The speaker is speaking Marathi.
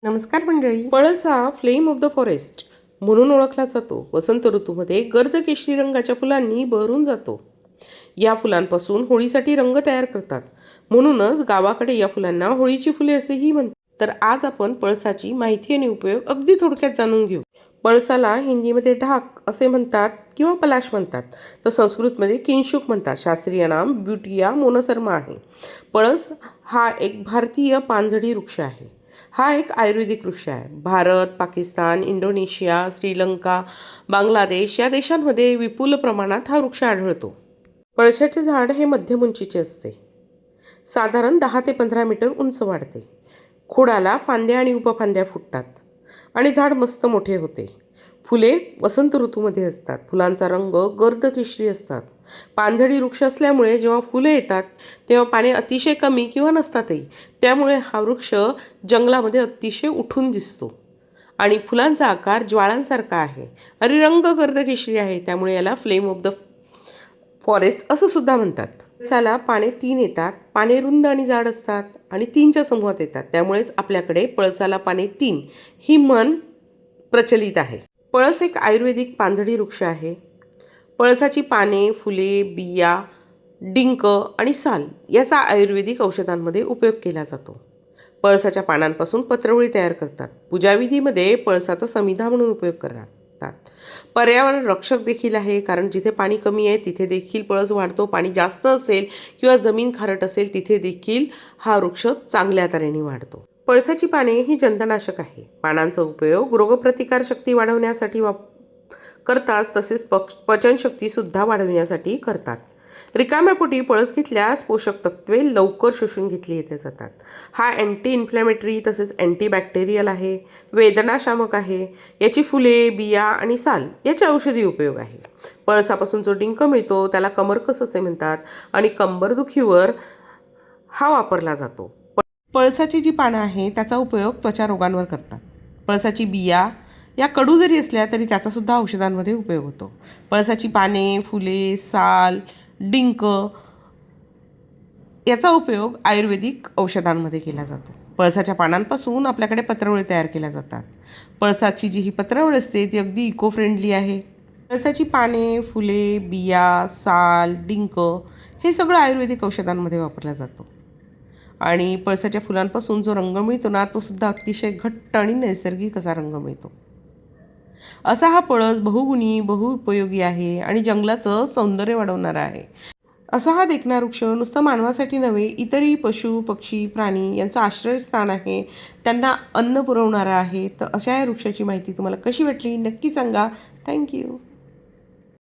नमस्कार मंडळी. पळस हा फ्लेम ऑफ द फॉरेस्ट म्हणून ओळखला जातो. वसंत ऋतूमध्ये गर्द केशरी रंगाच्या फुलांनी बहरून जातो. या फुलांपासून होळीसाठी रंग तयार करतात. म्हणूनच गावाकडे या फुलांना होळीची फुले असेही म्हणतात. तर आज आपण पळसाची माहिती आणि उपयोग अगदी थोडक्यात जाणून घेऊ. पळसाला हिंदीमध्ये ढाक असे म्हणतात किंवा पलाश म्हणतात, तर संस्कृतमध्ये किंशुक म्हणतात. शास्त्रीय नाम ब्युटिया मोनोसर्मा आहे. पळस हा एक भारतीय पानझडी वृक्ष आहे. हा एक आयुर्वेदिक वृक्ष आहे. भारत, पाकिस्तान, इंडोनेशिया, श्रीलंका, बांगलादेश या देशांमध्ये विपुल प्रमाणात हा वृक्ष आढळतो. पळशाचे झाड हे मध्यम उंचीचे असते. साधारण 10 ते 15 मीटर उंच वाढते. खोडाला फांद्या आणि उपफांद्या फुटतात आणि झाड मस्त मोठे होते. फुले वसंत ऋतूमध्ये असतात. फुलांचा रंग गर्द केशरी असतात. पानझडी वृक्ष असल्यामुळे जेव्हा फुले येतात तेव्हा पाने अतिशय कमी किंवा नसतातही. त्यामुळे हा वृक्ष जंगलामध्ये अतिशय उठून दिसतो आणि फुलांचा आकार ज्वाळांसारखा आहे आणि रंग गर्द केशरी आहे. त्यामुळे याला फ्लेम ऑफ द फॉरेस्ट असं सुद्धा म्हणतात. पळसाला पाने 3 येतात. पाने रुंद आणि जाड असतात आणि 3च्या समूहात येतात. त्यामुळेच आपल्याकडे पळसाला पाने 3 ही म्हण प्रचलित आहे. पळस एक आयुर्वेदिक पानझडी वृक्ष आहे. पळसाची पाने, फुले, बिया, डिंक आणि साल याचा आयुर्वेदिक औषधांमध्ये उपयोग केला जातो. पळसाच्या पानांपासून पत्रवळी तयार करतात. पूजाविधीमध्ये पळसाचा समिधा म्हणून उपयोग करतात. पर्यावरण रक्षक देखील आहे, कारण जिथे पाणी कमी आहे तिथे देखील पळस वाढतो. पाणी जास्त असेल किंवा जमीन खारट असेल तिथे देखील हा वृक्ष चांगल्या तऱ्हेने वाढतो. पळसाची पाने ही जंतनाशक आहे. पानांचा उपयोग रोगप्रतिकारशक्ती वाढवण्यासाठी करतात, तसेच पचनशक्तीसुद्धा वाढविण्यासाठी करतात. रिकाम्या पोटी पळस घेतल्यास पोषक तत्वे लवकर शोषून घेतली जातात. हा अँटी इन्फ्लॅमेटरी तसेच अँटीबॅक्टेरियल आहे. वेदनाशामक आहे. याची फुले, बिया आणि साल याचे औषधी उपयोग आहे. पळसापासून जो डिंक मिळतो त्याला कमरकस असे म्हणतात आणि कंबरदुखीवर हा वापरला जातो. पळसाची जी पानं आहे त्याचा उपयोग त्वचा रोगांवर करतात. पळसाची बिया या कडू जरी असल्या तरी त्याचासुद्धा औषधांमध्ये उपयोग होतो. पळसाची पाने, फुले, साल, डिंक याचा उपयोग आयुर्वेदिक औषधांमध्ये केला जातो. पळसाच्या पानांपासून आपल्याकडे पत्रवळी तयार केल्या जातात. पळसाची जी ही पत्रवळ असते ती अगदी इको फ्रेंडली आहे. पळसाची पाने, फुले, बिया, साल, डिंक हे सगळं आयुर्वेदिक औषधांमध्ये वापरलं जातो. आणि पळसाच्या फुलांपासून जो रंग मिळतो ना तो सुद्धा अतिशय घट्ट आणि नैसर्गिक असा रंग मिळतो. असा हा पळस बहुगुणी बहुउपयोगी आहे आणि जंगलाचं सौंदर्य वाढवणारा आहे. असा हा देखणा वृक्ष नुसतं मानवासाठी नव्हे, इतरही पशु, पक्षी, प्राणी यांचं आश्रयस्थान आहे. त्यांना अन्न पुरवणारा आहे. तर अशा या वृक्षाची माहिती तुम्हाला कशी वाटली नक्की सांगा. थँक्यू.